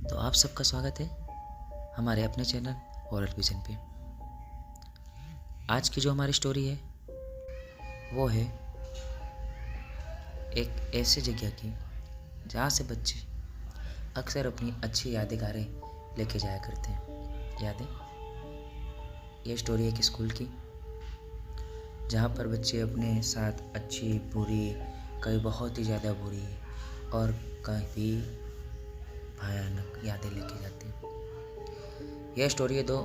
तो आप सबका स्वागत है हमारे अपने चैनल हॉरर विजन पे। आज की जो हमारी स्टोरी है वो है एक ऐसी जगह की जहाँ से बच्चे अक्सर अपनी अच्छी यादें लेके जाया करते हैं। यादें, ये स्टोरी है एक स्कूल की जहाँ पर बच्चे अपने साथ अच्छी बुरी, कभी बहुत ही ज़्यादा बुरी और कभी भयानक यादें लेके जाते हैं। यह स्टोरी है दो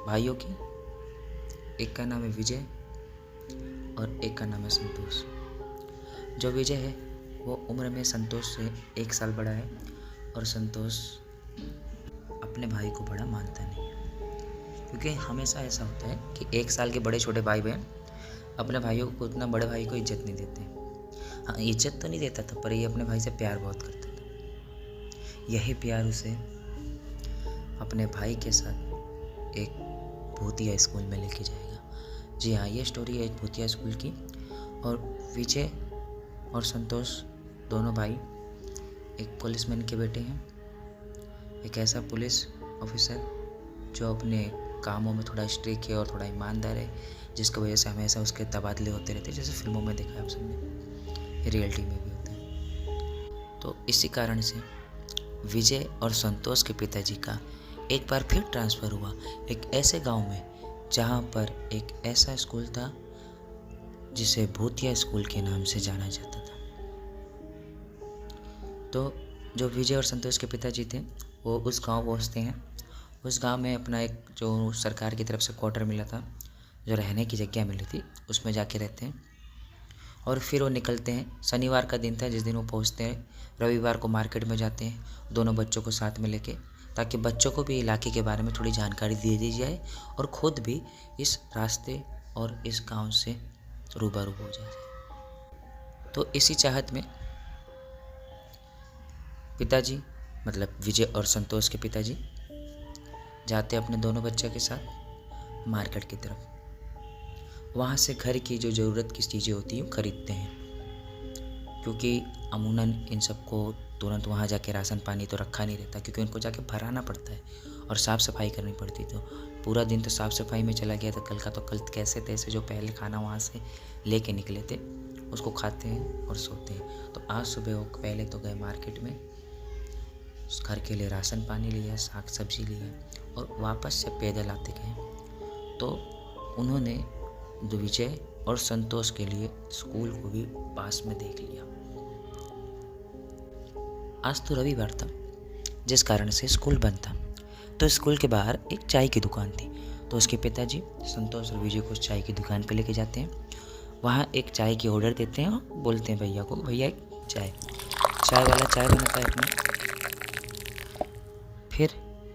भाइयों की, एक का नाम है विजय और एक का नाम है संतोष। जो विजय है वो उम्र में संतोष से 1 साल बड़ा है और संतोष अपने भाई को बड़ा मानता नहीं है, क्योंकि हमेशा ऐसा होता है कि 1 साल के बड़े छोटे भाई बहन अपने भाइयों को, उतना बड़े भाई को इज्जत नहीं देते। हाँ, इज्जत तो नहीं देता था, पर ये अपने भाई से प्यार बहुत करता था। यही प्यार उसे अपने भाई के साथ एक भूतिया स्कूल में लेके जाएगा। जी हाँ, ये स्टोरी है एक भूतिया स्कूल की। और विजय और संतोष दोनों भाई एक पुलिसमैन के बेटे हैं। एक ऐसा पुलिस ऑफिसर जो अपने कामों में थोड़ा स्ट्रिक्ट है और थोड़ा ईमानदार है, जिसकी वजह से हमेशा उसके तबादले होते रहते हैं, जैसे फिल्मों में देखा है आप सबने, रियलिटी में भी होता है। तो इसी कारण से विजय और संतोष के पिताजी का एक बार फिर ट्रांसफ़र हुआ एक ऐसे गांव में जहां पर एक ऐसा स्कूल था जिसे भूतिया स्कूल के नाम से जाना जाता था। तो जो विजय और संतोष के पिताजी थे वो उस गांव पहुंचते हैं। उस गांव में अपना एक जो सरकार की तरफ से क्वार्टर मिला था, जो रहने की जगह मिली थी, उसमें जाके रहते हैं। और फिर वो निकलते हैं। शनिवार का दिन था जिस दिन वो पहुंचते हैं। रविवार को मार्केट में जाते हैं दोनों बच्चों को साथ में लेके, ताकि बच्चों को भी इलाके के बारे में थोड़ी जानकारी दे दी जाए और ख़ुद भी इस रास्ते और इस गांव से रूबरू हो जाए। तो इसी चाहत में पिताजी, मतलब विजय और संतोष के पिताजी, जाते अपने दोनों बच्चों के साथ मार्केट की तरफ। वहाँ से घर की जो ज़रूरत की चीज़ें होती हैं वो खरीदते हैं, क्योंकि अमूमन इन सबको तुरंत वहाँ जाके राशन पानी तो रखा नहीं रहता, क्योंकि उनको जाके भराना पड़ता है और साफ़ सफाई करनी पड़ती। तो पूरा दिन तो साफ़ सफाई में चला गया था कल का। तो कल कैसे तैसे जो पहले खाना वहाँ से लेके निकले थे उसको खाते हैं और सोते हैं। तो आज सुबह वो पहले तो गए मार्केट में, उस घर के लिए राशन पानी लिया, साग सब्जी लिया और वापस से पैदल आते गए। तो उन्होंने विजय और संतोष के लिए स्कूल को भी पास में देख लिया। आज तो रविवार था, जिस कारण से स्कूल बंद था। तो स्कूल के बाहर एक चाय की दुकान थी। तो उसके पिताजी संतोष और विजय को उस चाय की दुकान पे लेके जाते हैं। वहाँ एक चाय की ऑर्डर देते हैं और बोलते हैं भैया को, भैया एक चाय वाला चाय बनाता है अपने। फिर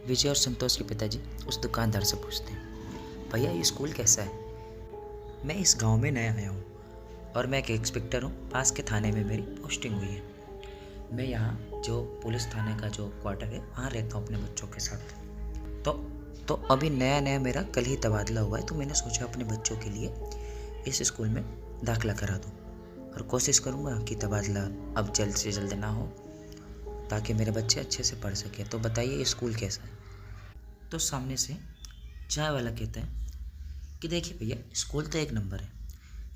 विजय और संतोष के पिताजी उस दुकानदार से पूछते हैं, भैया ये स्कूल कैसा है? मैं इस गांव में नया आया हूँ और मैं एक इंस्पेक्टर हूँ। पास के थाने में मेरी पोस्टिंग हुई है। मैं यहाँ जो पुलिस थाने का जो क्वार्टर है वहाँ रहता हूँ अपने बच्चों के साथ। तो अभी नया मेरा कल ही तबादला हुआ है, तो मैंने सोचा अपने बच्चों के लिए इस स्कूल में दाखिला करा दूँ और कोशिश करूँगा कि तबादला अब जल्द से जल्द ना हो, ताकि मेरे बच्चे अच्छे से पढ़ सकें। तो बताइए ये स्कूल कैसा है? तो सामने से चाय वाला कहता है कि देखिए भैया, स्कूल तो एक नंबर है।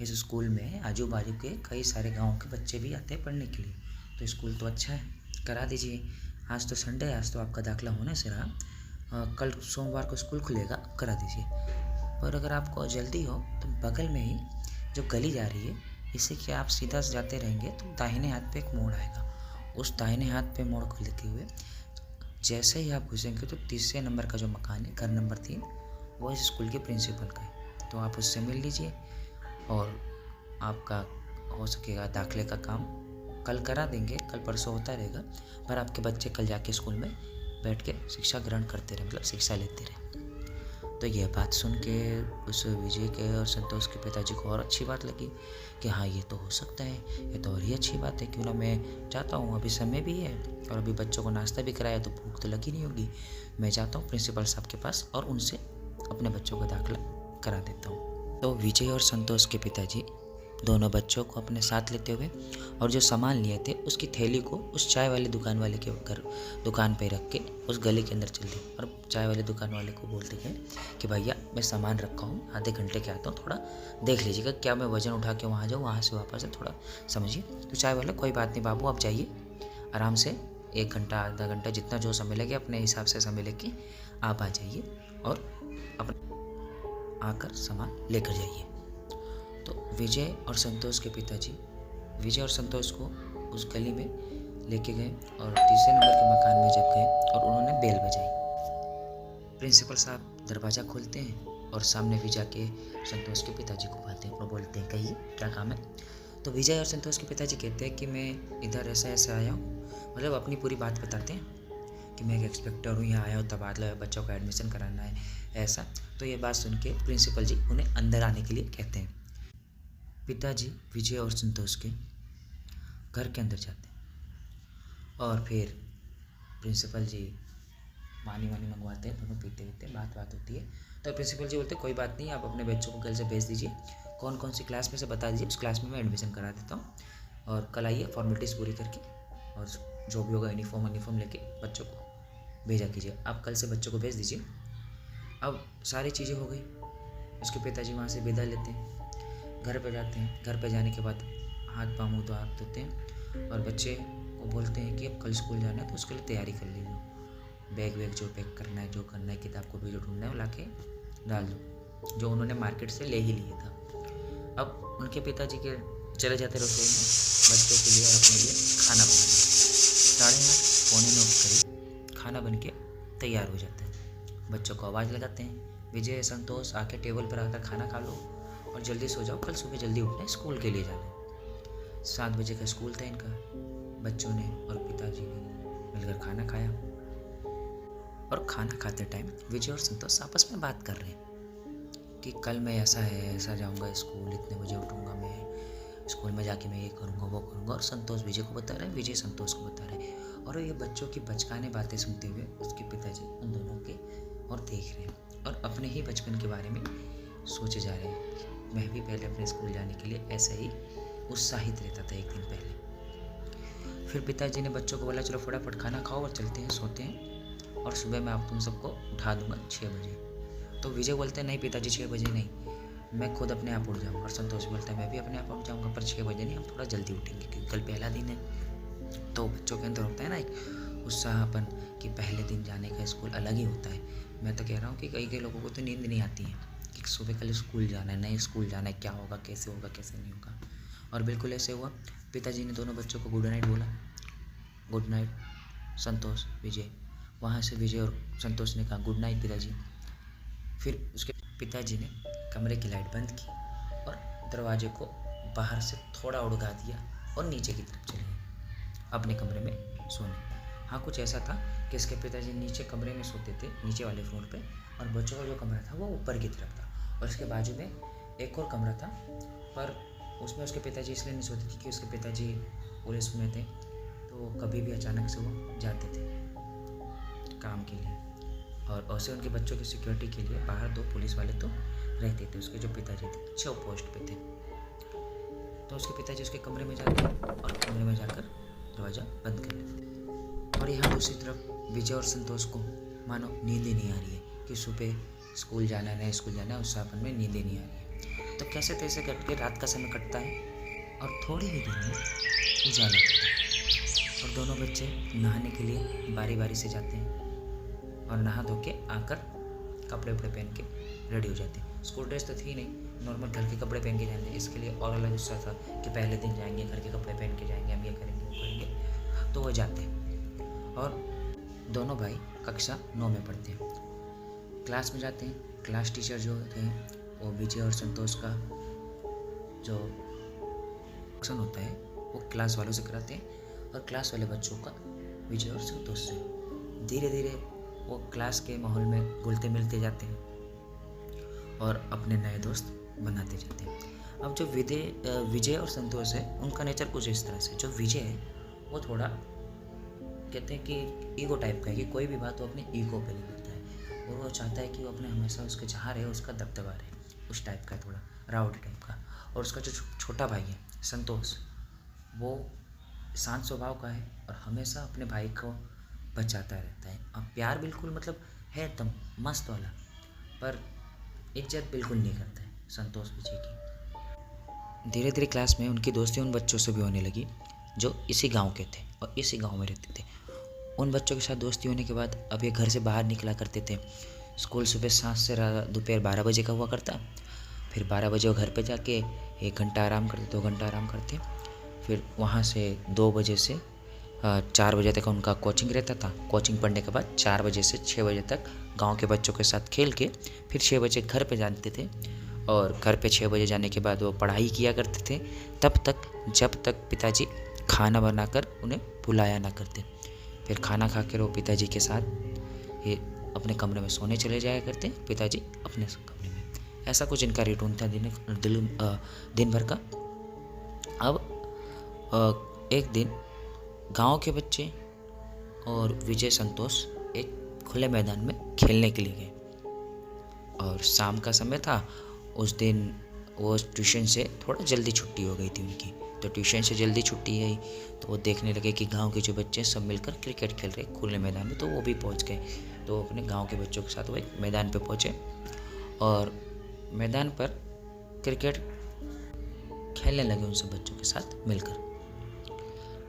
इस स्कूल में आजू बाजू के कई सारे गांव के बच्चे भी आते हैं पढ़ने के लिए, तो स्कूल तो अच्छा है, करा दीजिए। आज तो संडे है, आज तो आपका दाखिला होने से रहा, कल सोमवार को स्कूल खुलेगा, करा दीजिए। पर अगर आपको जल्दी हो तो बगल में ही जो गली जा रही है, इससे कि आप सीधा जाते रहेंगे तो दाहिने हाथ पे एक मोड़ आएगा। उस दाहिने हाथ पे मोड़ को लेते हुए जैसे ही आप घुसेंगे तो 3 नंबर का जो मकान है, घर नंबर 3, वो इस स्कूल के प्रिंसिपल का है। तो आप उससे मिल लीजिए और आपका हो सकेगा दाखिले का काम कल करा देंगे। कल परसों होता रहेगा, पर आपके बच्चे कल जाके स्कूल में बैठ के शिक्षा ग्रहण करते रहे, मतलब शिक्षा लेते रहे। तो यह बात सुन के उस विजय के और संतोष के पिताजी को और अच्छी बात लगी कि हाँ, ये तो हो सकता है, ये तो और ही अच्छी बात है। क्यों ना मैं जाता हूँ, अभी समय भी है और अभी बच्चों को नाश्ता भी कराया तो भूख तो लगी नहीं होगी। मैं जाता हूँ प्रिंसिपल साहब के पास और उनसे अपने बच्चों का दाखिला करा देता हूँ। तो विजय और संतोष के पिताजी दोनों बच्चों को अपने साथ लेते हुए और जो सामान लिए थे उसकी थैली को उस चाय वाले दुकान वाले के घर दुकान पे रख के उस गली के अंदर चल दी और चाय वाले दुकान वाले को बोलते गए कि भैया मैं सामान रखा हूँ, आधे घंटे के आता हूँ, थोड़ा देख लीजिएगा क्या मैं वज़न उठा के वहाँ जाऊँ, वहाँ से वापस से थोड़ा समझिए। तो चाय वाला कोई बात नहीं बाबू, आप जाइए आराम से, 1 घंटा आधा घंटा जितना जो समय लगे अपने हिसाब से समय लेके आप आ जाइए और अपना आकर सामान लेकर जाइए। तो विजय और संतोष के पिताजी विजय और संतोष को उस गली में लेके गए और तीसरे नंबर के मकान में जब गए और उन्होंने बेल बजाई। प्रिंसिपल साहब दरवाज़ा खोलते हैं और सामने विजय के संतोष के पिताजी को पाते हैं और बोलते हैं कहिए क्या काम है। तो विजय और संतोष के पिताजी कहते हैं कि मैं इधर ऐसा ऐसा आया हूँ, मतलब अपनी पूरी बात बताते हैं कि मैं एक इंस्पेक्टर हूँ, यहाँ आया हूँ तबादला बच्चों का एडमिशन कराना है ऐसा। तो ये बात सुन के प्रिंसिपल जी उन्हें अंदर आने के लिए कहते हैं। पिताजी विजय और संतोष के घर के अंदर जाते हैं और फिर प्रिंसिपल जी पानी वानी मंगवाते हैं, दोनों पीते पीते बात होती है। तो प्रिंसिपल जी बोलते हैं कोई बात नहीं, आप अपने बच्चों को कल से भेज दीजिए, कौन कौन सी क्लास में से बता दीजिए, उस क्लास में मैं एडमिशन करा देता हूँ और कल आइए फॉर्मेलिटीज़ पूरी करके और जो भी होगा यूनिफॉर्म लेके बच्चों को भेजा कीजिए। आप कल से बच्चों को भेज दीजिए। अब सारी चीज़ें हो गई, उसके पिताजी वहाँ से विदा लेते हैं, घर पर जाते हैं। घर पर जाने के बाद हाथ पाँव मुँह धोते हैं और बच्चे को बोलते हैं कि अब कल स्कूल जाना है तो उसके लिए तैयारी कर लीजिए, बैग वैग जो पैक करना है, जो करना है, किताब को भी जो ढूंढना है वो ला के डाल दो, जो उन्होंने मार्केट से ले ही लिया था। अब उनके पिताजी के चले जाते रसोई में बच्चों के लिए और अपने लिए खाना बनाने। 8:30 पौने 9 करीब खाना बन के तैयार हो जाता है। बच्चों को आवाज़ लगाते हैं, विजय संतोष आके टेबल पर आकर खाना खा लो और जल्दी सो जाओ, कल सुबह जल्दी उठना है, स्कूल के लिए जाना है। 7 बजे का स्कूल था इनका। बच्चों ने और पिताजी ने मिलकर खाना खाया और खाना खाते टाइम विजय और संतोष आपस में बात कर रहे हैं कि कल मैं ऐसा जाऊंगा स्कूल, इतने बजे उठूंगा, मैं स्कूल में जाके मैं ये करूंगा वो करूंगा। और संतोष विजय को बता रहे हैं, विजय संतोष को बता रहे हैं और ये बच्चों की बचकाने बातें सुनते हुए उसके पिताजी उन दोनों के और देख रहे हैं और अपने ही बचपन के बारे में सोचे जा रहे हैं। मैं भी पहले अपने स्कूल जाने के लिए ऐसे ही उत्साहित रहता था एक दिन पहले। फिर पिताजी ने बच्चों को बोला चलो फटाफट खाना खाओ और चलते हैं, सोते हैं और सुबह मैं आप तुम सबको उठा दूंगा 6 बजे। तो विजय बोलते हैं नहीं पिताजी 6 बजे नहीं, मैं खुद अपने आप उठ जाऊँगा। और संतोष बोलता है मैं भी अपने आप उठ जाऊँगा पर 6 बजे नहीं, हम थोड़ा जल्दी उठेंगे क्योंकि कल पहला दिन है। तो बच्चों के अंदर होता है ना एक उत्साहपन कि पहले दिन जाने का स्कूल अलग ही होता है। मैं तो कह रहा हूँ कि कई लोगों को तो नींद नहीं आती है कि सुबह कल स्कूल जाना है, नए स्कूल जाना है, क्या होगा कैसे नहीं होगा। और बिल्कुल ऐसे हुआ। पिताजी ने दोनों बच्चों को गुड नाइट बोला, गुड नाइट संतोष विजय। वहाँ से विजय और संतोष ने कहा गुड नाइट पिताजी। फिर उसके पिताजी ने कमरे की लाइट बंद की और दरवाजे को बाहर से थोड़ा उड़गा दिया और नीचे की तरफ चले गए अपने कमरे में सोने। हाँ कुछ ऐसा था कि इसके पिताजी नीचे कमरे में सोते थे, नीचे वाले फ्लोर पे, और बच्चों का जो कमरा था वो ऊपर की तरफ था और इसके बाजू में एक और कमरा था पर उसमें उसके पिताजी इसलिए नहीं सोते थे कि उसके पिताजी पुलिस में थे तो कभी भी अचानक से वो जाते थे काम के लिए और ऐसे उनके बच्चों की सिक्योरिटी के लिए बाहर 2 पुलिस वाले तो रहते थे। उसके जो पिताजी थे 6 पोस्ट पे थे। तो उसके पिताजी उसके कमरे में जाते और कमरे में जाकर दरवाज़ा बंद कर लेते। और यहाँ दूसरी तरफ विजय और संतोष को मानो नींद ही नहीं आ रही है कि सुबह स्कूल जाना है, नया स्कूल जाना है, उस सापन में नींद ही नहीं आ रही है। तो कैसे तैसे कट के रात का समय कटता है और थोड़ी ही देर में उजाला होता है और दोनों बच्चे नहाने के लिए बारी बारी से जाते हैं और नहा धो के आकर कपड़े वपड़े पहन के रेडी हो जाते हैं। स्कूल ड्रेस तो थी नहीं, नॉर्मल घर के कपड़े पहन के जाते। इसके लिए और अलग गुस्सा था कि पहले दिन जाएंगे घर के कपड़े पहन के जाएंगे, हम ये करेंगे वो करेंगे। तो वो जाते हैं और दोनों भाई कक्षा 9 में पढ़ते हैं। क्लास में जाते हैं। क्लास टीचर जो थे वो विजय और संतोष का जो फंक्शन होता है वो क्लास वालों से कराते हैं और क्लास वाले बच्चों का विजय और संतोष से। धीरे धीरे वो क्लास के माहौल में घुलते मिलते जाते हैं और अपने नए दोस्त बनाते जाते हैं। अब जो विजय और संतोष है उनका नेचर कुछ इस तरह से। जो विजय है वो थोड़ा कहते हैं कि ईगो टाइप का है कि कोई भी बात वो अपने ईगो पे ले लेता है और वो चाहता है कि वो अपने हमेशा उसके जहाँ रहे उसका दबदबा रहे, उस टाइप का थोड़ा राउडी टाइप का। और उसका जो छोटा भाई है संतोष, वो शांत स्वभाव का है और हमेशा अपने भाई को बचाता रहता है। अब प्यार बिल्कुल मतलब है एकदम मस्त वाला, पर इज्जत बिल्कुल नहीं करता है संतोष विजय की। धीरे धीरे क्लास में उनकी दोस्ती उन बच्चों से भी होने लगी जो इसी गांव के थे और इसी गांव में रहते थे। उन बच्चों के साथ दोस्ती होने के बाद अब ये घर से बाहर निकला करते थे। स्कूल सुबह 7 से दोपहर 12 बजे का हुआ करता। फिर 12 बजे वो घर पे जाके 1 घंटा आराम करते, 2 घंटा आराम करते। फिर वहाँ से 2 बजे से 4 बजे तक उनका कोचिंग रहता था। कोचिंग पढ़ने के बाद 4 बजे से 6 बजे तक गांव के बच्चों के साथ खेल के फिर 6 बजे घर पे जाते थे। और घर पे 6 बजे जाने के बाद वो पढ़ाई किया करते थे तब तक जब तक पिताजी खाना बनाकर उन्हें बुलाया ना करते। फिर खाना खा कर वो पिताजी के साथ ये अपने कमरे में सोने चले जाया करते, पिताजी अपने कमरे में। ऐसा कुछ इनका रूटीन था दिन भर का। अब एक दिन गांव के बच्चे और विजय संतोष एक खुले मैदान में खेलने के लिए गए और शाम का समय था। उस दिन वो ट्यूशन से थोड़ा जल्दी छुट्टी हो गई थी उनकी, तो ट्यूशन से जल्दी छुट्टी आई तो वो देखने लगे कि गांव के जो बच्चे सब मिलकर क्रिकेट खेल रहे खुले मैदान में, तो वो भी पहुंच गए। तो अपने गांव के बच्चों के साथ वो एक मैदान पे पहुंचे और मैदान पर क्रिकेट खेलने लगे उन सब बच्चों के साथ मिलकर।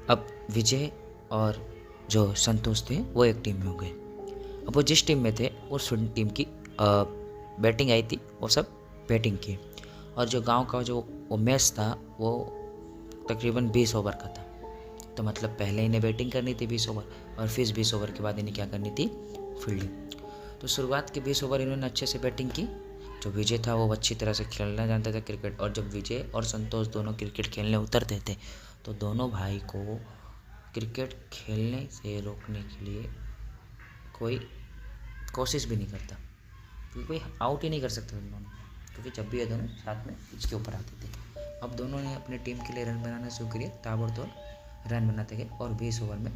अब विजय और जो संतोष थे वो एक टीम में हो गए। अब वो जिस टीम में थे उस टीम की बैटिंग आई थी, वो सब बैटिंग की। और जो गांव का जो वो मैच था वो तकरीबन 20 ओवर का था। तो मतलब पहले इन्हें बैटिंग करनी थी 20 ओवर और फिर 20 ओवर के बाद इन्हें क्या करनी थी, फील्डिंग। तो शुरुआत के 20 ओवर इन्होंने अच्छे से बैटिंग की। जो विजय था वो अच्छी तरह से खेलना जानता था क्रिकेट, और जब विजय और संतोष दोनों क्रिकेट खेलने उतरते थे तो दोनों भाई को क्रिकेट खेलने से रोकने के लिए कोई कोशिश भी नहीं करता, क्योंकि कोई आउट ही नहीं कर सकता दोनों, क्योंकि जब भी ये दोनों साथ में पिच के ऊपर आते थे। अब दोनों ने अपनी टीम के लिए रन बनाना शुरू किए, ताबड़तोड़ रन बनाते गए और 20 ओवर में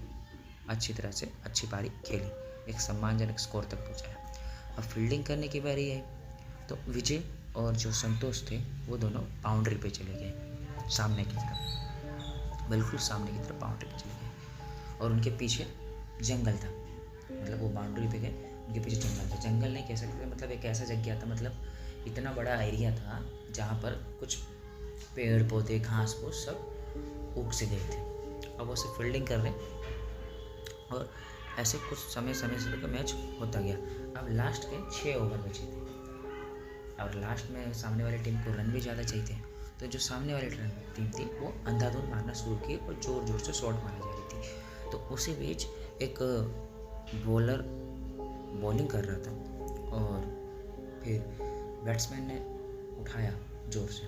अच्छी तरह से अच्छी पारी खेली, एक सम्मानजनक स्कोर तक पहुंचाया। अब फील्डिंग करने की बारी आई तो विजय और जो संतोष थे वो दोनों बाउंड्री पे चले गए, सामने की तरफ, बिल्कुल सामने की तरफ बाउंड्री पे चले गए। और उनके पीछे जंगल था, मतलब वो बाउंड्री पे गए, उनके पीछे जंगल था। जंगल नहीं कह सकते, मतलब एक ऐसा जगह था, मतलब इतना बड़ा एरिया था जहाँ पर कुछ पेड़ पौधे घास फूस सब उग से गए थे। अब वो सिर्फ फील्डिंग कर रहे और ऐसे कुछ समय से मैच होता गया। अब लास्ट के 6 ओवर बचे थे और लास्ट में सामने वाली टीम को रन भी ज़्यादा चाहिए थे। तो जो सामने वाली टीम थी वो अंधाधुंध मारना शुरू की और ज़ोर ज़ोर से शॉट मारी जा रही थी। तो उसी बीच एक बॉलर बॉलिंग कर रहा था और फिर बैट्समैन ने उठाया जोर से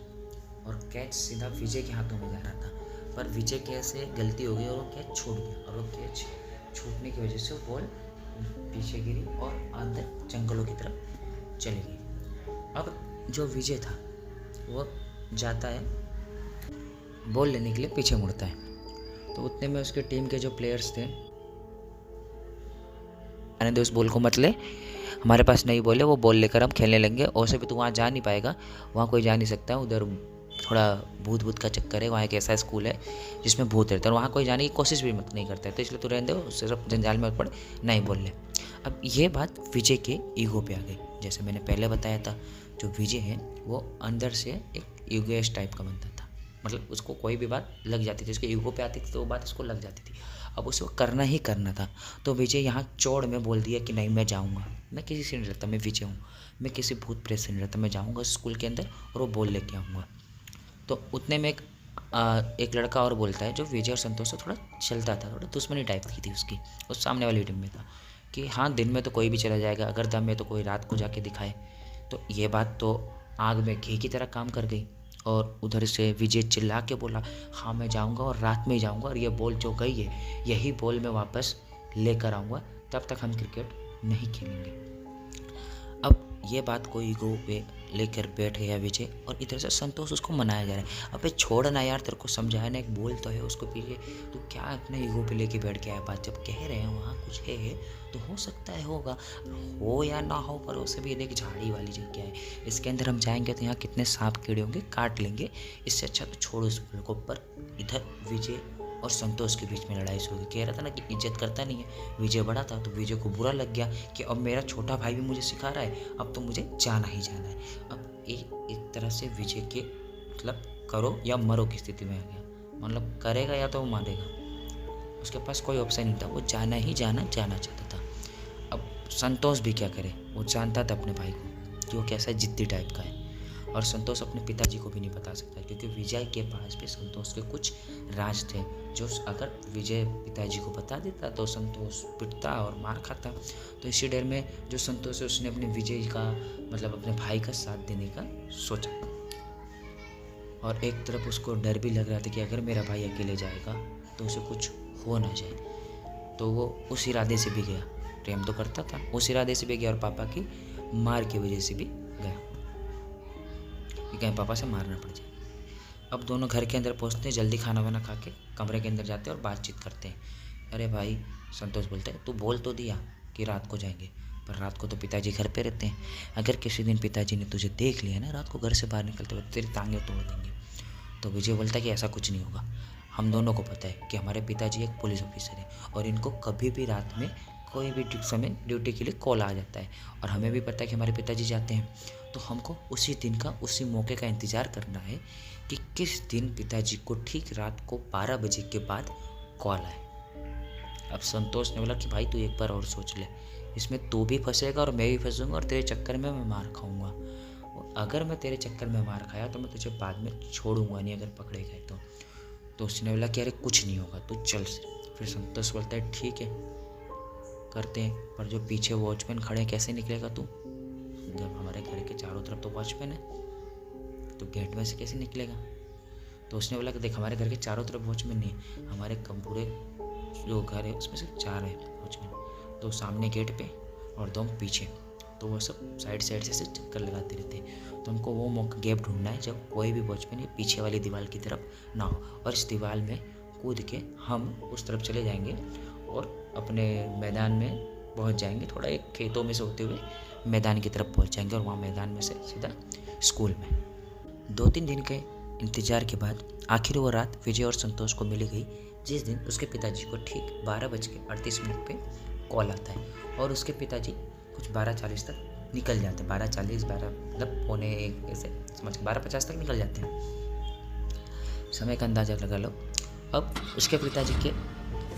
और कैच सीधा विजय के हाथों में जा रहा था, पर विजय कैसे गलती हो गई और वो कैच छूट गया, और वो कैच छूटने की वजह से बॉल पीछे गिरी और अंदर जंगलों की तरफ चली गई। अब जो विजय था वो जाता है बॉल लेने के लिए, पीछे मुड़ता है, तो उतने में उसके टीम के जो प्लेयर्स थे, आने दो उस बॉल को मत ले, हमारे पास नहीं बॉल है, वो बॉल लेकर हम खेलने लेंगे, और से भी तू वहाँ जा नहीं पाएगा, वहाँ कोई जा नहीं सकता, उधर थोड़ा भूत का चक्कर है, वहाँ एक ऐसा स्कूल है जिसमें भूत रहता है और वहाँ कोई जाने की कोशिश भी मत नहीं करता है, तो इसलिए तू रहने दो, सिर्फ जंजाल में मत पड़, नहीं बोल ले। अब ये बात विजय के ईगो पे आ गई। जैसे मैंने पहले बताया था, जो विजय है वो अंदर से एक ईगोइस्ट टाइप का बनता था, मतलब उसको कोई भी बात लग जाती थी, उसके ईगो पे आती थी तो वो बात उसको लग जाती थी। अब उसको करना ही करना था, तो विजय यहाँ चौड़ में बोल दिया कि नहीं, मैं जाऊँगा, मैं किसी से नहीं रहता, मैं विजय हूँ, मैं किसी भूत प्रेत से नहीं रहता, मैं जाऊँगा स्कूल के अंदर और वो बॉल लेके आऊँगा। तो उतने में एक लड़का और बोलता है जो विजय और संतोष से थोड़ा चलता था, थोड़ा दुश्मनी टाइप की थी उसकी, उस सामने वाली टीम में था, कि हाँ दिन में तो कोई भी चला जाएगा, अगर दम में तो कोई रात को जाके दिखाए। तो ये बात तो आग में घी की तरह काम कर गई, और उधर से विजय चिल्ला के बोला, हाँ मैं जाऊँगा और रात में ही जाऊँगा, और ये बॉल जो गई है यही बॉल मैं वापस लेकर आऊँगा, तब तक हम क्रिकेट नहीं खेलेंगे। अब ये बात को ईगो पे लेकर बैठ गया विजय और इधर से संतोष उसको मनाया जा रहा है। अबे छोड़ ना यार, तेरे को समझाया ना, एक बोल तो है उसको पीछे, तू क्या अपने ईगो पे लेके बैठ गया है बात। जब कह रहे हैं वहाँ कुछ है तो हो सकता है होगा, हो या ना हो, पर उसे भी देख झाड़ी वाली जगह है, इसके अंदर हम जाएंगे तो यहाँ कितने सांप कीड़े होंगे, काट लेंगे, इससे अच्छा तो छोड़ो उस बोल को। पर इधर विजय और संतोष के बीच में लड़ाई शुरू हुई। कह रहा था ना कि इज्जत करता नहीं है, विजय बड़ा था तो विजय को बुरा लग गया कि अब मेरा छोटा भाई भी मुझे सिखा रहा है, अब तो मुझे जाना ही जाना है। अब एक तरह से विजय के मतलब करो या मरो की स्थिति में आ गया, मतलब करेगा या तो वो मारेगा, उसके पास कोई ऑप्शन नहीं था, वो जाना ही जाना चाहता था। अब संतोष भी क्या करे, वो जानता था अपने भाई को कि वो कैसा जिद्दी टाइप का है, और संतोष अपने पिताजी को भी नहीं बता सकता क्योंकि विजय के पास भी संतोष के कुछ राज थे जो अगर विजय पिताजी को बता देता तो संतोष पिटता और मार खाता। तो इसी डर में जो संतोष है उसने अपने विजय का मतलब अपने भाई का साथ देने का सोचा, और एक तरफ उसको डर भी लग रहा था कि अगर मेरा भाई अकेले जाएगा तो उसे कुछ हो ना जाए, तो वो उस इरादे से भी गया, प्रेम तो करता था, उस इरादे से भी गया और पापा की मार की वजह से भी गया कि कहीं पापा से मारना पड़ जाए। अब दोनों घर के अंदर पहुंचते हैं, जल्दी खाना वाना खा के कमरे के अंदर जाते हैं और बातचीत करते हैं। अरे भाई, संतोष बोलता है तू बोल तो दिया कि रात को जाएंगे, पर रात को तो पिताजी घर पे रहते हैं, अगर किसी दिन पिताजी ने तुझे देख लिया ना रात को घर से बाहर निकलते हुए, तेरी टांगें तोड़ देंगे। तो विजय बोलता है कि ऐसा कुछ नहीं होगा, हम दोनों को पता है कि हमारे पिताजी एक पुलिस ऑफिसर है और इनको कभी भी रात में कोई भी समय ड्यूटी के लिए कॉल आ जाता है, और हमें भी पता है कि हमारे पिताजी जाते हैं, तो हमको उसी दिन का उसी मौके का इंतज़ार करना है कि किस दिन पिताजी को ठीक रात को 12 बजे के बाद कॉल आए। अब संतोष ने बोला कि भाई तू एक बार और सोच ले, इसमें तू भी फंसेगा और मैं भी फंसूंगा और तेरे चक्कर में मैं मार खाऊंगा, और अगर मैं तेरे चक्कर में मार खाया तो मैं तुझे बाद में छोड़ूंगा नहीं अगर पकड़े गए तो उसने बोला कि अरे कुछ नहीं होगा तू चल। फिर संतोष बोलता है ठीक है करते हैं, पर जो पीछे वॉचमैन खड़े कैसे निकलेगा तू, जब हमारे घर के चारों तरफ तो वॉचमैन है तो गेट में से कैसे निकलेगा। तो उसने बोला कि देख हमारे घर के चारों तरफ वॉचमैन नहीं है, हमारे पूरे जो घर है उसमें से 4 है वॉचमैन, 2 सामने गेट पे और 2 पीछे, तो वो सब साइड से चक्कर लगाते रहते हैं। तो हमको वो मौका गैप ढूंढना है जब कोई भी वॉचमैन पीछे वाली दीवार की तरफ ना हो, और इस दीवार में कूद के हम उस तरफ चले जाएंगे और अपने मैदान में पहुंच जाएंगे, थोड़ा एक खेतों में से होते हुए मैदान की तरफ पहुंच जाएंगे और वहाँ मैदान में से सीधा स्कूल में। 2-3 दिन के इंतज़ार के बाद आखिर वो रात विजय और संतोष को मिली गई, जिस दिन उसके पिताजी को ठीक 12:38 पे कॉल आता है और उसके पिताजी कुछ 12:40 तक निकल जाते हैं, 12:40 मतलब पौने 1 ऐसे समझ 12:50 तक निकल जाते हैं, समय का अंदाज़ा लगा लो। अब उसके पिताजी के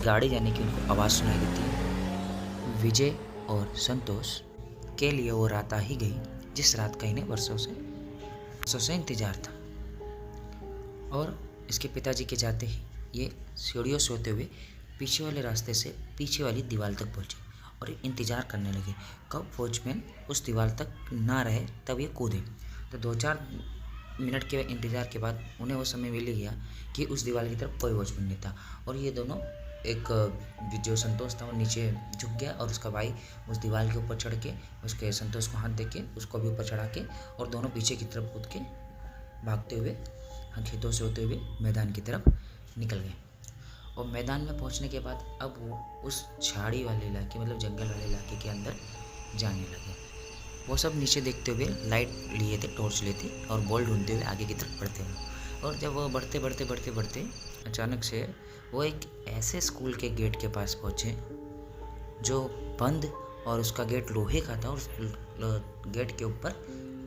गाड़ी जाने की उनको आवाज़ सुनाई देती है। विजय और संतोष के लिए वो रात आ ही गई जिस रात का इन्हें वर्षों से इंतज़ार था, और इसके पिताजी के जाते ही ये सीढ़ियों से होते हुए पीछे वाले रास्ते से पीछे वाली दीवार तक पहुँचे और इंतज़ार करने लगे कब वॉचमैन उस दीवार तक ना रहे तब ये कूदे। तो 2-4 मिनट के इंतज़ार के बाद उन्हें वो समय मिल गया कि उस दीवार की तरफ कोई वॉचमैन नहीं था, और ये दोनों एक जो संतोष था वो नीचे झुक गया और उसका भाई उस दीवार के ऊपर चढ़ के उसके संतोष को हाथ दे के उसको भी ऊपर चढ़ा के, और दोनों पीछे की तरफ कूद के भागते हुए खेतों से होते हुए मैदान की तरफ निकल गए। और मैदान में पहुंचने के बाद अब वो उस झाड़ी वाले इलाके मतलब जंगल वाले इलाके के अंदर जाने लगे। वो सब नीचे देखते हुए लाइट लिए थे, टॉर्च लिए थे और बॉल ढूंढते हुए आगे की तरफ बढ़ते हुए, और जब वो बढ़ते अचानक से वो एक ऐसे स्कूल के गेट के पास पहुँचे जो बंद और उसका गेट लोहे का था और उस गेट के ऊपर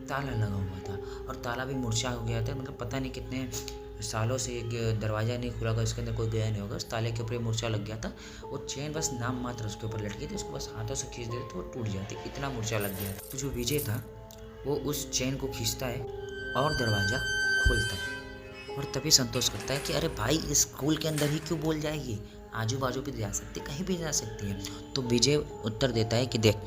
ताला लगा हुआ था, और ताला भी मुरझा हो गया था, मतलब पता नहीं कितने सालों से एक दरवाज़ा नहीं खुला होगा, इसके अंदर कोई गया नहीं होगा, उस ताले के ऊपर मुरझा लग गया था। वो चेन बस नाम मात्र उसके ऊपर लटकी थी, उसको बस हाथों से खींच देते तो वो टूट जाती, इतना मुरझा लग गया था। तो जो विजय था वो उस चेन को खींचता है और दरवाज़ा खोलता है, और तभी संतोष करता है कि अरे भाई इस स्कूल के अंदर ही क्यों बोल जाएगी, आजू बाजू भी जा सकती, कहीं भी जा सकती है। तो विजय उत्तर देता है कि देख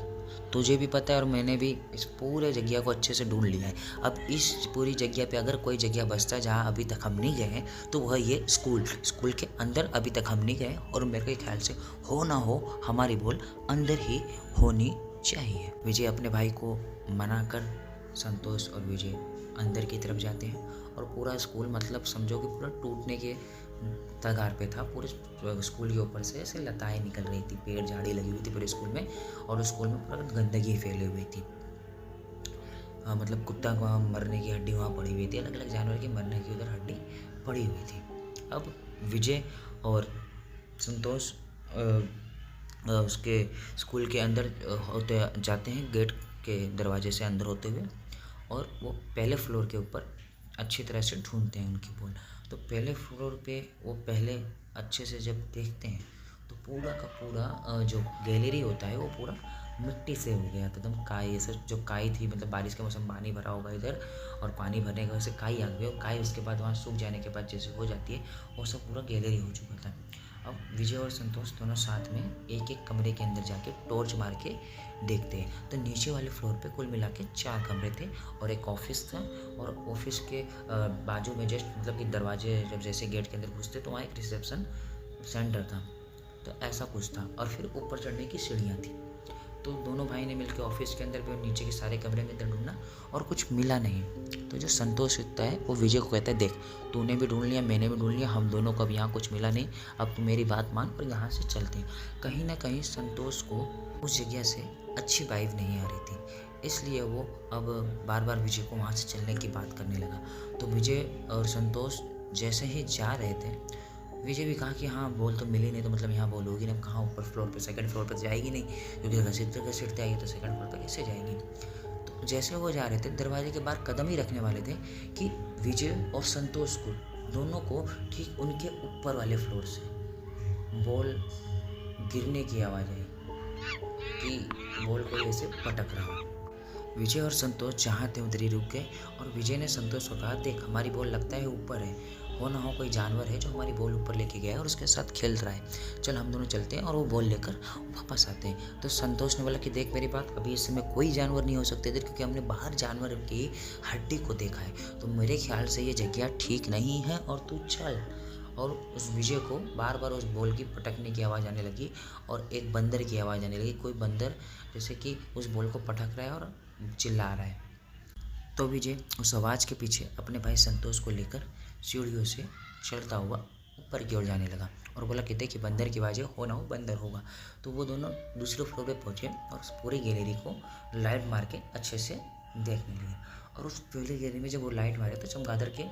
तुझे भी पता है और मैंने भी इस पूरे जगह को अच्छे से ढूंढ लिया है, अब इस पूरी जगह पे अगर कोई जगह बचता है जहाँ अभी तक हम नहीं गए हैं तो वह ये स्कूल के अंदर अभी तक हम नहीं गए, और मेरे ख्याल से हो ना हो हमारी बोल अंदर ही होनी चाहिए। विजय अपने भाई को मना कर संतोष और विजय अंदर की तरफ जाते हैं और पूरा स्कूल मतलब समझो कि पूरा टूटने के कगार पे था। पूरे स्कूल के ऊपर से ऐसे लताएं निकल रही थी, पेड़ झाड़ी लगी हुई थी पूरे स्कूल में, और स्कूल में पूरा गंदगी फैली हुई थी। मतलब कुत्ता को मरने की हड्डी वहाँ पड़ी हुई थी, अलग अलग जानवर की मरने की उधर हड्डी पड़ी हुई थी। अब विजय और संतोष उसके स्कूल के अंदर होते जाते हैं, गेट के दरवाजे से अंदर होते हुए, और वो पहले फ्लोर के ऊपर अच्छी तरह से ढूंढते हैं उनकी बॉल। तो पहले फ्लोर पे वो पहले अच्छे से जब देखते हैं तो पूरा का पूरा जो गैलरी होता है वो पूरा मिट्टी से हो गया था, एकदम काई। ऐसे जो काई थी, मतलब बारिश के मौसम पानी भरा होगा इधर, और पानी भरने की वजह से काई आ गई, और काई उसके बाद वहाँ सूख जाने के बाद जैसे हो जाती है वो सब पूरा गैलरी हो चुका था। अब विजय और संतोष दोनों साथ में एक एक कमरे के अंदर जाके टॉर्च मार के देखते हैं। तो नीचे वाले फ्लोर पे कुल मिला के 4 कमरे थे और एक ऑफिस था, और ऑफिस के बाजू में जस्ट मतलब कि दरवाजे जब जैसे गेट के अंदर घुसते तो वहाँ एक रिसेप्शन सेंटर था। तो ऐसा कुछ था, और फिर ऊपर चढ़ने की सीढ़ियाँ थी। तो दोनों भाई ने मिलकर ऑफिस के अंदर भी और नीचे के सारे कमरे के अंदर ढूंढना, और कुछ मिला नहीं। तो जो संतोष होता है वो विजय को कहता है, देख तूने भी ढूंढ लिया, मैंने भी ढूंढ लिया, हम दोनों को अब यहाँ कुछ मिला नहीं, अब तू मेरी बात मान और यहाँ से चलते हैं। कहीं ना कहीं संतोष को उस जगह से अच्छी वाइब नहीं आ रही थी, इसलिए वो अब बार बार विजय को वहाँ से चलने की बात करने लगा। तो विजय और संतोष जैसे ही जा रहे थे, विजय भी कहा कि हाँ बॉल तो मिली नहीं, तो मतलब यहाँ बॉल होगी ना, कहाँ ऊपर फ्लोर पे सेकंड फ्लोर पर जाएगी नहीं, क्योंकि घसीटते आएगी तो सेकंड फ्लोर पर कैसे जाएगी। तो जैसे वो जा रहे थे, दरवाजे के बाहर कदम ही रखने वाले थे कि विजय और संतोष को दोनों को ठीक उनके ऊपर वाले फ्लोर से बॉल गिरने की आवाज़ आई कि बॉल कोई ऐसे पटक रहा हो। विजय और संतोष जहाँ थे उधर ही रुक गए, और विजय ने संतोष को कहा, देख हमारी बॉल लगता है ऊपर है, हो ना हो कोई जानवर है जो हमारी बॉल ऊपर लेके गया है और उसके साथ खेल रहा है, चल हम दोनों चलते हैं और वो बॉल लेकर वापस आते हैं। तो संतोष ने बोला कि देख मेरी बात, अभी इस समय कोई जानवर नहीं हो सकते इधर, क्योंकि हमने बाहर जानवर की हड्डी को देखा है, तो मेरे ख्याल से ये जगह ठीक नहीं है और तू चल। और उस विजय को बार बार उस बॉल की पटकने की आवाज़ आने लगी, और एक बंदर की आवाज़ आने लगी, कोई बंदर जैसे कि उस बॉल को पटक रहा है और चिल्ला रहा है। तो विजय उस आवाज़ के पीछे अपने भाई संतोष को लेकर सीढ़ियों से चलता हुआ ऊपर की ओर जाने लगा, और बोला कि देखिए बंदर की आवाज़ हो ना हो बंदर होगा। तो वो दोनों दूसरे फ्लोर पे पहुँचे और उस पूरी गैलरी को लाइट मार के अच्छे से देखने लगे। और उस पहले गैलरी में जब वो लाइट मारे तो चमगादड़ के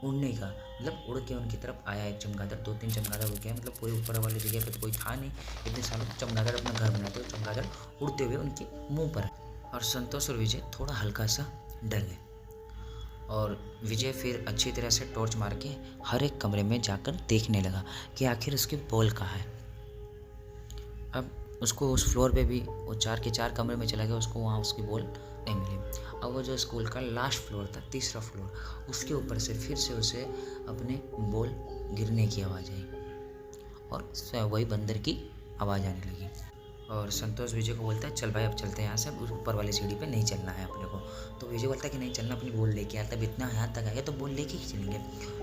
उड़ने का मतलब उड़ के उनकी तरफ आया एक चमगादड़, 2-3 चमगादड़ उड़ गया, मतलब पूरे ऊपर वाली जगह पे तो कोई था नहीं, इतने सालों चमगादड़ अपना घर बनाते हुए चमगादड़ उड़ते हुए उनके मुँह पर। और संतोष और विजय थोड़ा हल्का सा डर गए, और विजय फिर अच्छी तरह से टॉर्च मार के हर एक कमरे में जाकर देखने लगा कि आखिर उसकी बॉल कहाँ है। अब उसको उस फ्लोर पे भी वो 4 के 4 कमरे में चला गया, उसको वहाँ उसकी बॉल नहीं मिली। अब वो जो स्कूल का लास्ट फ्लोर था, तीसरा फ्लोर, उसके ऊपर से फिर से उसे अपने बॉल गिरने की आवाज़ आई, और वही बंदर की आवाज़ आने लगी। और संतोष विजय को बोलता है, चल भाई अब चलते हैं यहाँ से, उस ऊपर वाली सीढ़ी पे नहीं चलना है अपने को। तो विजय बोलता है कि नहीं चलना, अपनी बॉल लेके आया, तब इतना यहाँ तक आएगा तो बॉल लेके ही चलेंगे।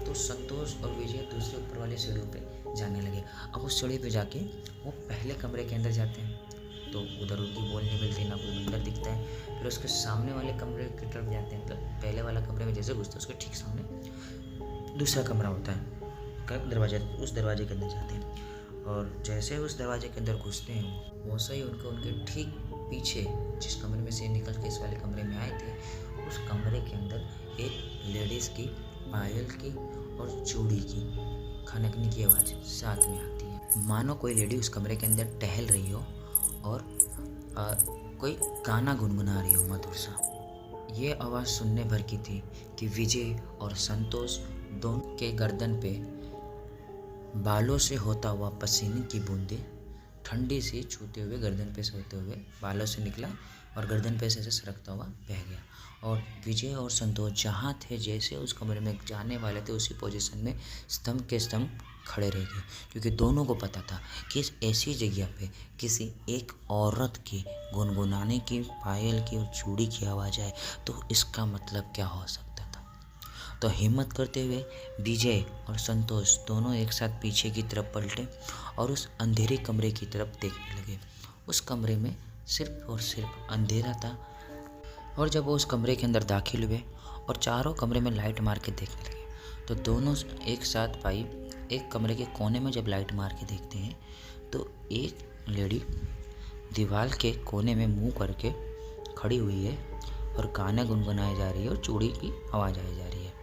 तो संतोष और विजय दूसरे ऊपर वाली सीढ़ियों पे जाने लगे। अब उस सीढ़ी पे जाके वो पहले कमरे के अंदर जाते हैं, तो उधर उनकी बॉल नहीं मिलती, ना कोई बंदर दिखता है। फिर उसके सामने वाले कमरे की तरफ जाते हैं, मतलब पहले वाला कमरे में जैसे घुसते हैं उसके ठीक सामने दूसरा कमरा होता है, दरवाजा, उस दरवाजे के अंदर जाते हैं। और जैसे उस दरवाजे के अंदर घुसते हैं वैसे ही उनके ठीक पीछे जिस कमरे में से निकल के इस वाले कमरे में आए थे, उस कमरे के अंदर एक लेडीज़ की पायल की और चूड़ी की खनकने की आवाज़ साथ में आती है, मानो कोई लेडी उस कमरे के अंदर टहल रही हो और कोई गाना गुनगुना रही हो मधुर सा। ये आवाज़ सुनने भर की थी कि विजय और संतोष दोनों के गर्दन पे बालों से होता हुआ पसीने की बूंदें ठंडी सी छूते हुए गर्दन पे से होते हुए बालों से निकला और गर्दन पे से सरकता हुआ बह गया। और विजय और संतोष जहाँ थे, जैसे उस कमरे में जाने वाले थे, उसी पोजीशन में स्तंभ के स्तंभ खड़े रह गए, क्योंकि दोनों को पता था कि इस ऐसी जगह पे किसी एक औरत की गुनगुनाने की, पायल की और चूड़ी की आवाज़ आए तो इसका मतलब क्या हो सकता था। तो हिम्मत करते हुए विजय और संतोष दोनों एक साथ पीछे की तरफ पलटे और उस अंधेरे कमरे की तरफ देखने लगे। उस कमरे में सिर्फ और सिर्फ अंधेरा था, और जब वो उस कमरे के अंदर दाखिल हुए और चारों कमरे में लाइट मार के देखने लगे, तो दोनों एक साथ भाई एक कमरे के कोने में जब लाइट मार के देखते हैं तो एक लेडी दीवार के कोने में मुंह करके खड़ी हुई है और गाना गुनगुनाई जा रही है और चूड़ी की आवाज़ आई जा रही है।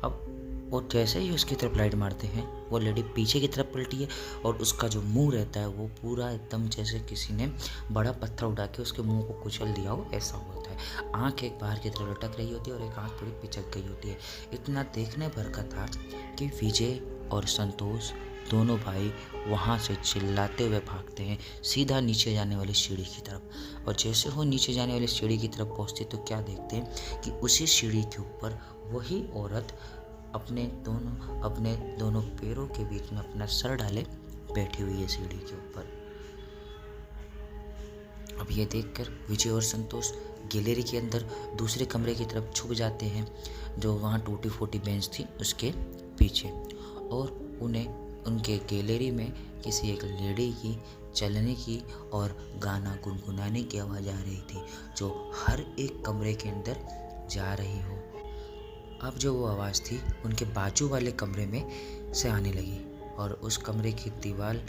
अब वो जैसे ही उसकी तरफ लाइट मारते हैं वो लेडी पीछे की तरफ पलटी है और उसका जो मुंह रहता है वो पूरा एकदम जैसे किसी ने बड़ा पत्थर उठा के उसके मुंह को कुचल दिया हो ऐसा होता है। आंख एक बाहर की तरफ लटक रही होती है और एक आंख पूरी पिचक गई होती है। इतना देखने भर का था कि विजय और संतोष दोनों भाई वहाँ से चिल्लाते हुए भागते हैं सीधा नीचे जाने वाली सीढ़ी की तरफ। और जैसे वो नीचे जाने वाली सीढ़ी की तरफ पहुँचते तो क्या देखते हैं कि उसी सीढ़ी के ऊपर वही औरत अपने दोनों पैरों के बीच में अपना सर डाले बैठी हुई है सीढ़ी के ऊपर। अब ये देखकर विजय और संतोष गैलरी के अंदर दूसरे कमरे की तरफ छुप जाते हैं जो वहाँ टूटी फूटी बेंच थी उसके पीछे, और उन्हें उनके गैलरी में किसी एक लेडी की चलने की और गाना गुनगुनाने की आवाज़ आ रही थी जो हर एक कमरे के अंदर जा रही हो। अब जो वो आवाज़ थी उनके बाजू वाले कमरे में से आने लगी और उस कमरे की दीवार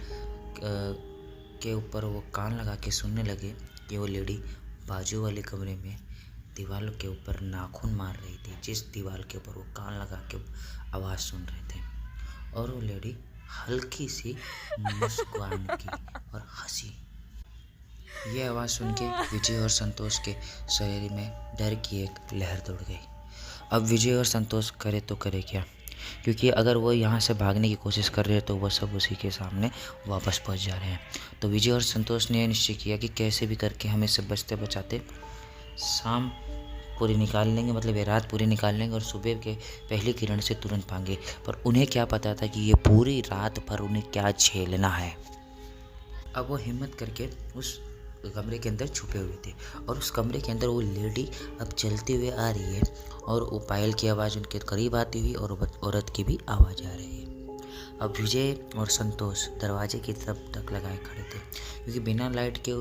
के ऊपर वो कान लगा के सुनने लगे कि वो लेडी बाजू वाले कमरे में दीवार के ऊपर नाखून मार रही थी जिस दीवार के ऊपर वो कान लगा के आवाज़ सुन रहे थे। और वो लेडी हल्की सी मुस्कान की और हंसी। ये आवाज़ सुन के विजय और संतोष के शरीर में डर की एक लहर दौड़ गई। अब विजय और संतोष करे तो करे क्या, क्योंकि अगर वो यहाँ से भागने की कोशिश कर रहे हैं तो वह सब उसी के सामने वापस पहुँच जा रहे हैं। तो विजय और संतोष ने निश्चय किया कि कैसे भी करके हम इससे बचते बचाते शाम पूरी निकाल लेंगे, मतलब ये रात पूरी निकाल लेंगे और सुबह के पहली किरण से तुरंत भागेंगे। पर उन्हें क्या पता था कि ये पूरी रात भर उन्हें क्या झेलना है। अब वो हिम्मत करके उस कमरे के अंदर छुपे हुए थे और उस कमरे के अंदर वो लेडी अब चलते हुए आ रही है और वो पायल की आवाज़ उनके करीब आती हुई और औरत की भी आवाज़ आ रही है। अब विजय और संतोष दरवाजे की तरफ तक लगाए खड़े थे क्योंकि बिना लाइट के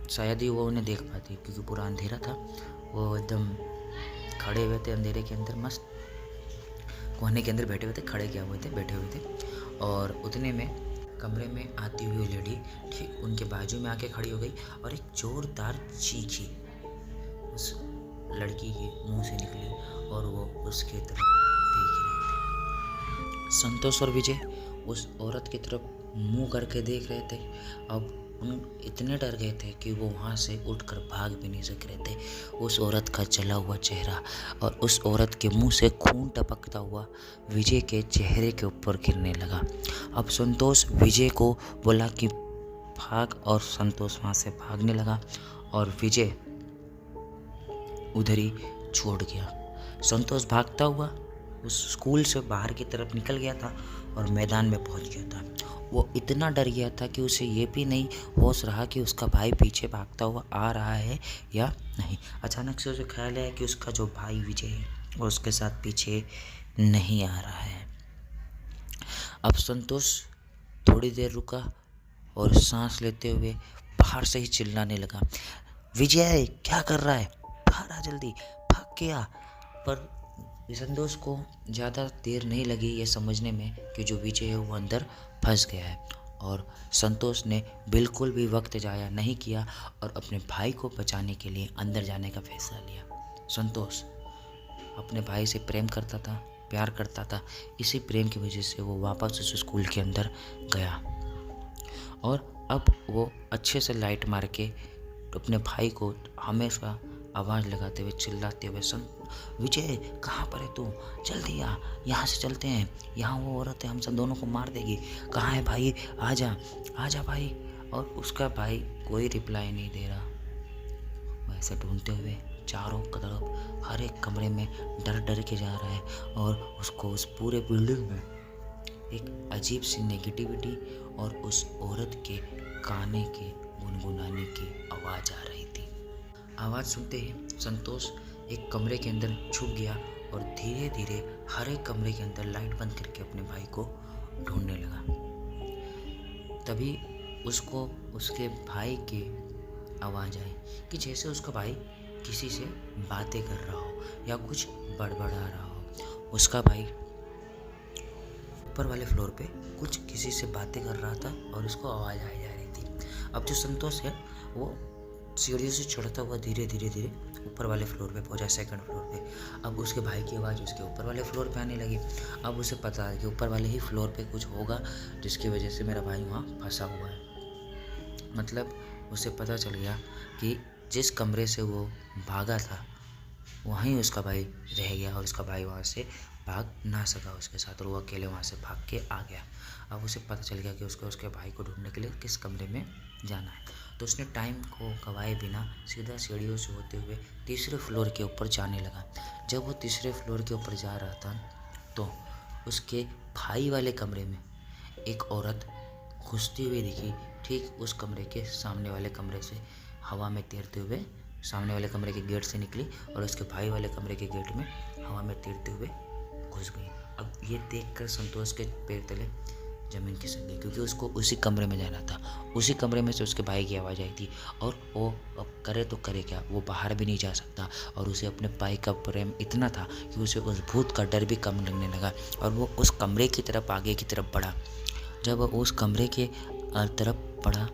शायद ही वो उन्हें देख पाती क्योंकि पूरा अंधेरा था। वो एकदम खड़े हुए थे अंधेरे के अंदर, मस्त कोने के अंदर बैठे हुए थे, खड़े क्या हुए थे, बैठे हुए थे। और उतने में कमरे में आती हुई लेडी ठीक उनके बाजू में आके खड़ी हो गई और एक जोरदार चीखी उस लड़की के मुंह से निकली और वो उसके तरफ देख रहे थे। संतोष और विजय उस औरत की तरफ मुंह करके देख रहे थे। अब उन इतने डर गए थे कि वो वहाँ से उठकर भाग भी नहीं सक रहे थे। उस औरत का जला हुआ चेहरा और उस औरत के मुंह से खून टपकता हुआ विजय के चेहरे के ऊपर गिरने लगा। अब संतोष विजय को बोला कि भाग और संतोष वहाँ से भागने लगा और विजय उधर ही छोड़ गया। संतोष भागता हुआ उस स्कूल से बाहर की तरफ निकल गया था और मैदान में पहुँच गया था। वो इतना डर गया था कि उसे ये भी नहीं होश रहा कि उसका भाई पीछे भागता हुआ आ रहा है या नहीं। अचानक से उसे ख्याल आया कि उसका जो भाई विजय है वो उसके साथ पीछे नहीं आ रहा है। अब संतोष थोड़ी देर रुका और सांस लेते हुए बाहर से ही चिल्लाने लगा, विजय क्या कर रहा है, बाहर आ जल्दी, भाग के आ। पर संतोष को ज़्यादा देर नहीं लगी ये समझने में कि जो विजय है वो अंदर फंस गया है। और संतोष ने बिल्कुल भी वक्त ज़ाया नहीं किया और अपने भाई को बचाने के लिए अंदर जाने का फैसला लिया। संतोष अपने भाई से प्रेम करता था, प्यार करता था। इसी प्रेम की वजह से वो वापस उस स्कूल के अंदर गया और अब वो अच्छे से लाइट मार के अपने भाई को हमेशा आवाज़ लगाते हुए चिल्लाते हुए, विजय कहाँ पर है तू, जल्दी आ, यहाँ से चलते हैं, यहाँ वो औरत है हम सब दोनों को मार देगी, कहाँ है भाई, आजा आजा भाई। और उसका भाई कोई रिप्लाई नहीं दे रहा। वैसे ढूंढते हुए चारों तरफ हर एक कमरे में डर डर के जा रहा है और उसको उस पूरे बिल्डिंग में एक अजीब सी नेगेटिविटी और उस औरत के गाने के गुनगुनाने की आवाज़ आ रही थी। आवाज़ सुनते ही संतोष एक कमरे के अंदर छुप गया और धीरे धीरे हर एक कमरे के अंदर लाइट बंद करके अपने भाई को ढूंढने लगा। तभी उसको उसके भाई के आवाज़ आई कि जैसे उसका भाई किसी से बातें कर रहा हो या कुछ बड़बड़ा रहा हो। उसका भाई ऊपर वाले फ्लोर पे कुछ किसी से बातें कर रहा था और उसको आवाज़ आई जा रही थी। अब जो संतोष है वो सीढ़ियों से चढ़ता हुआ धीरे धीरे धीरे ऊपर वाले फ्लोर पे पहुंचा, सेकंड फ्लोर पे। अब उसके भाई की आवाज़ उसके ऊपर वाले फ्लोर पे आने लगी। अब उसे पता है कि ऊपर वाले ही फ्लोर पे कुछ होगा जिसकी वजह से मेरा भाई वहाँ फंसा हुआ है। मतलब उसे पता चल गया कि जिस कमरे से वो भागा था वहीं उसका भाई रह गया और उसका भाई वहाँ से भाग ना सका उसके साथ, और वो अकेले वहाँ से भाग के आ गया। अब उसे पता चल गया कि उसको उसके भाई को ढूंढने के लिए किस कमरे में जाना है। तो उसने टाइम को गवाए बिना सीधा सीढ़ियों से होते हुए तीसरे फ्लोर के ऊपर जाने लगा। जब वो तीसरे फ्लोर के ऊपर जा रहा था तो उसके भाई वाले कमरे में एक औरत घुसती हुई दिखी। ठीक उस कमरे के सामने वाले कमरे से हवा में तैरते हुए सामने वाले कमरे के गेट से निकली और उसके भाई वाले कमरे के गेट में हवा में तैरते हुए घुस गई। अब ये देखकर संतोष के पैर तले ज़मीन खिसक गई, क्योंकि उसको उसी कमरे में जाना था। उसी कमरे में से उसके भाई की आवाज़ आई थी और वो अब करे तो करे क्या, वो बाहर भी नहीं जा सकता। और उसे अपने भाई का प्रेम इतना था कि उसे उस भूत का डर भी कम लगने लगा और वो उस कमरे की तरफ आगे की तरफ बढ़ा। जब वो उस कमरे के तरफ बढ़ा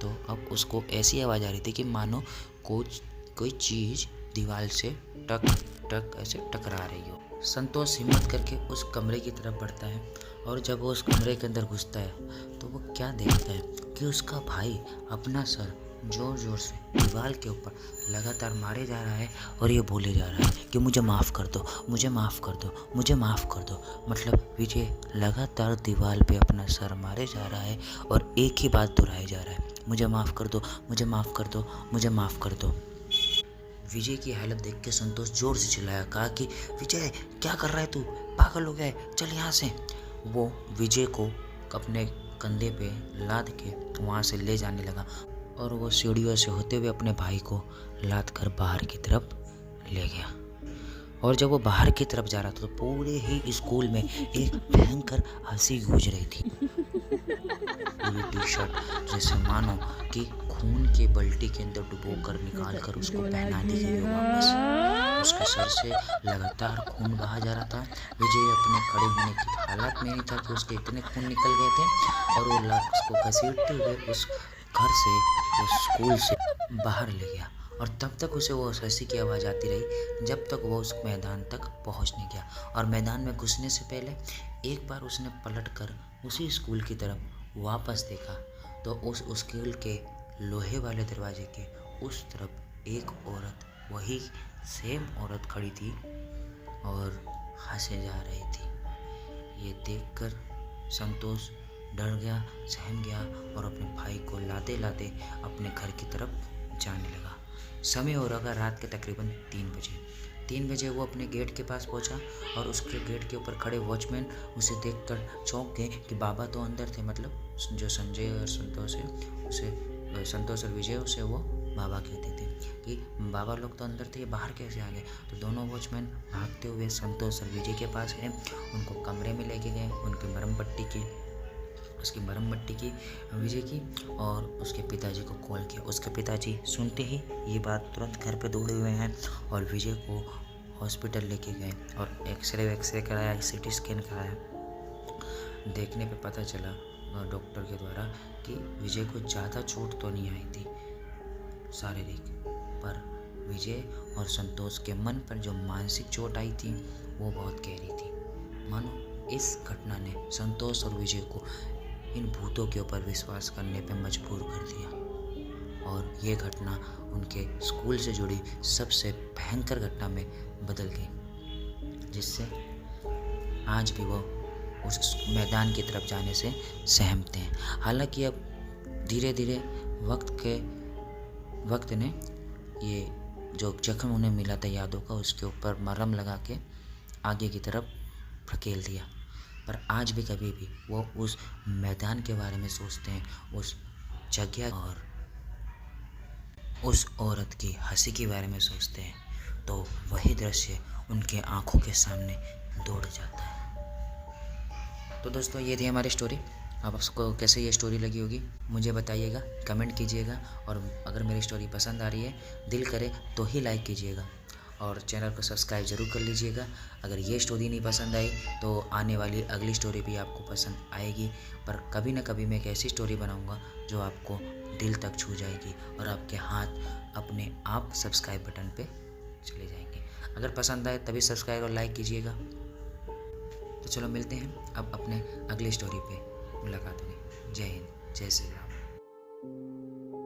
तो अब उसको ऐसी आवाज़ आ रही थी कि मानो कोई चीज़ दीवार से टक टक ऐसे टकरा रही हो। संतोष हिम्मत करके उस कमरे की तरफ बढ़ता है और जब वो उस कमरे के अंदर घुसता है तो वो क्या देखता है कि उसका भाई अपना सर ज़ोर ज़ोर से दीवार के ऊपर लगातार मारे जा रहा है और ये बोले जा रहा है कि मुझे माफ़ कर दो, मुझे माफ़ कर दो, मुझे माफ़ कर दो। मतलब विजय लगातार दीवार पे अपना सर मारे जा रहा है और एक ही बात दोहराया जा रहा है, मुझे माफ़ कर दो, मुझे माफ़ कर दो, मुझे माफ़ कर दो। विजय की हालत देख के संतोष जोर से चिल्लाया, कहा कि विजय क्या कर रहा है तू, पागल हो गया है, चल यहाँ से। वो विजय को अपने कंधे पे लाद के वहाँ से ले जाने लगा और वो सीढ़ियों से होते हुए अपने भाई को लाद कर बाहर की तरफ ले गया। और जब वो बाहर की तरफ जा रहा था तो पूरे ही स्कूल में एक भयंकर हंसी गूंज रही थी। पूरी टी शर्ट जैसे मानो कि खून के बाल्टी के अंदर डुबो कर निकाल कर उसको पहना दी गई हो वापस। उसके सर से लगातार खून बहा जा रहा था। विजय अपने खड़े होने की हालत में नहीं था कि उसके इतने खून निकल गए थे और वो उसको घसीटते हुए उस घर से उस स्कूल से बाहर ले गया। और तब तक उसे वो हंसी की आवाज़ आती रही जब तक वो उस मैदान तक पहुंच नहीं गया। और मैदान में घुसने से पहले एक बार उसने पलटकर उसी स्कूल की तरफ वापस देखा तो उस स्कूल के लोहे वाले दरवाजे के उस तरफ एक औरत, वही सेम औरत खड़ी थी और हंसे जा रही थी। ये देखकर संतोष डर गया, सहम गया और अपने भाई को लाते लाते अपने घर की तरफ जाने लगा। समय हो रहा रात के तकरीबन 3 बजे वो अपने गेट के पास पहुंचा और उसके गेट के ऊपर खड़े वॉचमैन उसे देखकर चौंक गए कि बाबा तो अंदर थे। मतलब जो संजय और संतोष है उसे, संतोष और विजय उसे वो बाबा कहते थे कि बाबा लोग तो अंदर थे, बाहर कैसे आ गए। तो दोनों वॉचमैन भागते हुए संतोष और विजय के पास गए, उनको कमरे में लेके गए, उनकी मरहम पट्टी की विजय की और उसके पिताजी को कॉल किया। उसके पिताजी सुनते ही ये बात तुरंत घर पे दौड़े हुए हैं और विजय को हॉस्पिटल लेके गए और एक्सरे कराया, CT स्कैन कराया। देखने पे पता चला डॉक्टर के द्वारा कि विजय को ज़्यादा चोट तो नहीं आई थी शारीरिक, पर विजय और संतोष के मन पर जो मानसिक चोट आई थी वो बहुत गहरी थी। मानो इस घटना ने संतोष और विजय को इन भूतों के ऊपर विश्वास करने पर मजबूर कर दिया और ये घटना उनके स्कूल से जुड़ी सबसे भयंकर घटना में बदल गई, जिससे आज भी वो उस मैदान की तरफ जाने से सहमते हैं। हालांकि अब धीरे धीरे वक्त ने ये जो जख्म उन्हें मिला था यादों का, उसके ऊपर मरहम लगा के आगे की तरफ धकेल दिया, पर आज भी कभी भी वो उस मैदान के बारे में सोचते हैं, उस जगह और उस औरत की हंसी के बारे में सोचते हैं तो वही दृश्य उनके आंखों के सामने दौड़ जाता है। तो दोस्तों ये थी हमारी स्टोरी। आपको कैसे ये स्टोरी लगी होगी मुझे बताइएगा, कमेंट कीजिएगा। और अगर मेरी स्टोरी पसंद आ रही है, दिल करे तो ही लाइक कीजिएगा और चैनल को सब्सक्राइब ज़रूर कर लीजिएगा। अगर ये स्टोरी नहीं पसंद आई तो आने वाली अगली स्टोरी भी आपको पसंद आएगी, पर कभी ना कभी मैं एक ऐसी स्टोरी बनाऊंगा जो आपको दिल तक छू जाएगी और आपके हाथ अपने आप सब्सक्राइब बटन पे चले जाएंगे। अगर पसंद आए तभी सब्सक्राइब और लाइक कीजिएगा। तो चलो मिलते हैं अब अपने अगली स्टोरी पे मुलाकात होगी। जय हिंद, जय श्री राम।